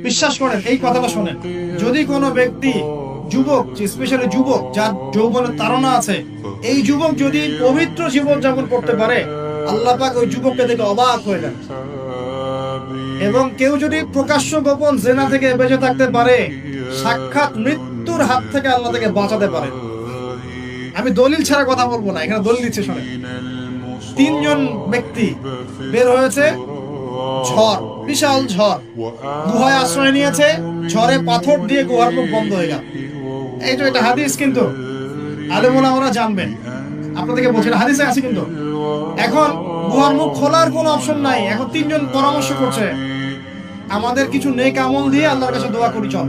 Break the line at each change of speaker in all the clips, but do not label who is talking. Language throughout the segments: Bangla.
বিশ্বাস করেন, এই কথাটা শোনেন, যদি কোনো ব্যক্তি যুবক, স্পেশালি যুবক যার যৌবনের তাড়না আছে, এই যুবক যদি পবিত্র জীবন যাপন করতে পারে, আল্লাহ পাক ওই যুবককে দেখে অবাক হয়ে যান। এবং কেউ যদি প্রকাশ্য গোপন জেনা থেকে বেঁচে থাকতে পারে, সাক্ষাৎ মৃত্যুর হাত থেকে আল্লাহ তাকে বাঁচাতে পারে। আমি দলিল ছাড়া কথা বলবো না, এখানে দলিল দিচ্ছে শোনেন। 3 জন ব্যক্তি বের হয়েছে, ঝড়, বিশাল ঝড়, গুহায় আশ্রয় নিয়েছে, ঝড়ে পাথর দিয়ে গুহার মুখ বন্ধ হয়ে গেল। এই তো এটা হাদিস, কিন্তু আলেম ওলামারা জানবেন, আপনাদেরকে বলছি না, হাদিসে আছে কিন্তু। এখন গুহার মুখ খোলার কোনো অপশন নাই। এখন 3 জন পরামর্শ করছে, আমাদের কিছু নেক আমল দিয়ে আল্লাহর কাছে দোয়া করি, চল।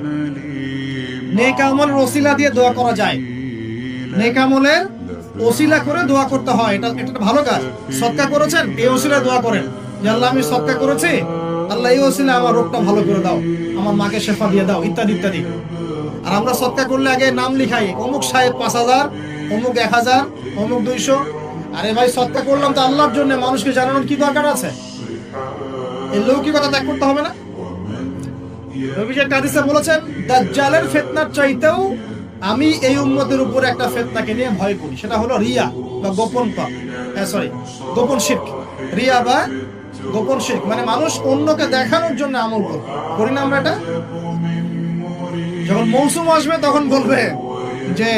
নেক আমলের ওসিলা দিয়ে দোয়া করা যায়, নেক আমলের ওসিলা করে দোয়া করতে হয়, এটা একটা ভালো কাজ। সদকা করেছেন, এই ওসিলা দোয়া করেন যে আল্লাহ আমি সদকা করেছি, আল্লাহ এই ওসিলা আমার রোগটা ভালো করে দাও, আমার মাকে শেফা দিয়ে দাও, ইত্যাদি ইত্যাদি। আর আমরা সদকা করলে আগে নাম লিখাই, অমুক সাহেব 5000, অমুক 1000, অমুক 200। আরে ভাই, সদকা করলাম তো আল্লাহর জন্য, মানুষকে জানানোর কি দরকার আছে? এই লৌকিকতা ত্যাগ করতে হবে না? নবীজি একটা হাদিসে বলেছেন, দাজ্জালের ফিতনার চাইতেও আমি এই উম্মতের উপরে একটা ফিতনাকে নিয়ে ভয় করি, সেটা হলো রিয়া বা গোপন পাপ, গোপন শিরক। রিয়া বা গোপন শিরক মানে মানুষ অন্যকে দেখানোর জন্য আমল করি না আমরা এটা। যখন মৌসুম আসবে তখন বলবে যে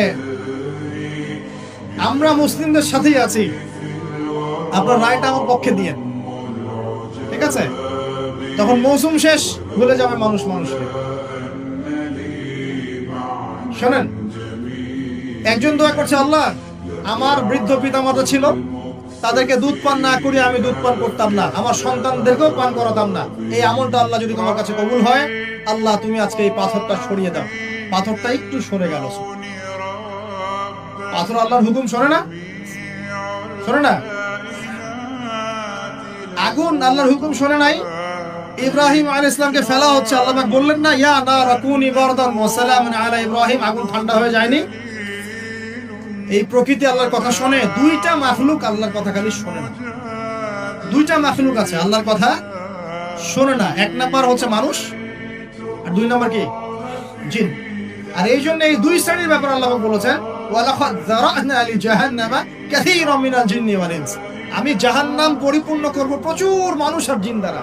আমরা মুসলিমদের সাথেই আছি, আপনার রায়টা আমার পক্ষে দিয়ে, ঠিক আছে? তখন মৌসুম শেষ, ভুলে যাবে মানুষ মানুষকে। শোনেন, একজন দোয়া করছে, আল্লাহ আমার বৃদ্ধ পিতামাতা ছিল, তাদেরকে দুধ পান না করি আমি দুধ পান করতাম না, আমার সন্তানদেরকেও পান করাতাম না, এই আমলটা আল্লাহ যদি তোমার কাছে কবুল হয়, আল্লাহ তুমি আজকে এই পাথরটা সরিয়ে দাও। পাথরটা একটু সরে গেল। পাথর আল্লাহর হুকুম শোনে না, শোনে না। আগুন আল্লাহর হুকুম শোনে নাই, ইব্রাহিম আলাইহিস সালামকে ফেলা হচ্ছে, আল্লাহ পাক বললেন না, ইয়া নার কুনি বারদান ওয়া সালামান আলা ইব্রাহিম, আগুন ঠান্ডা হয়ে যায়নি? এই প্রকৃতি আল্লাহর কথা শোনে। 2টা মাখলুক আল্লাহর কথা খালি শোনে না। 2টা মাখলুক আছে আল্লাহর কথা শোনে না। 1 নাম্বার হচ্ছে মানুষ, আর 2 নাম্বার কি? জিন। আর এই জন্য এই 2 শ্রেণীর ব্যাপারে আল্লাহ পাক বলেছেন, ওয়ালাকাদ যারানা লি জাহান্নামা কাসীরাম মিনাল জিন্নি ওয়াল ইনস, আমি জাহান্নাম পরিপূর্ণ করব প্রচুর মানুষ আর জিন দ্বারা।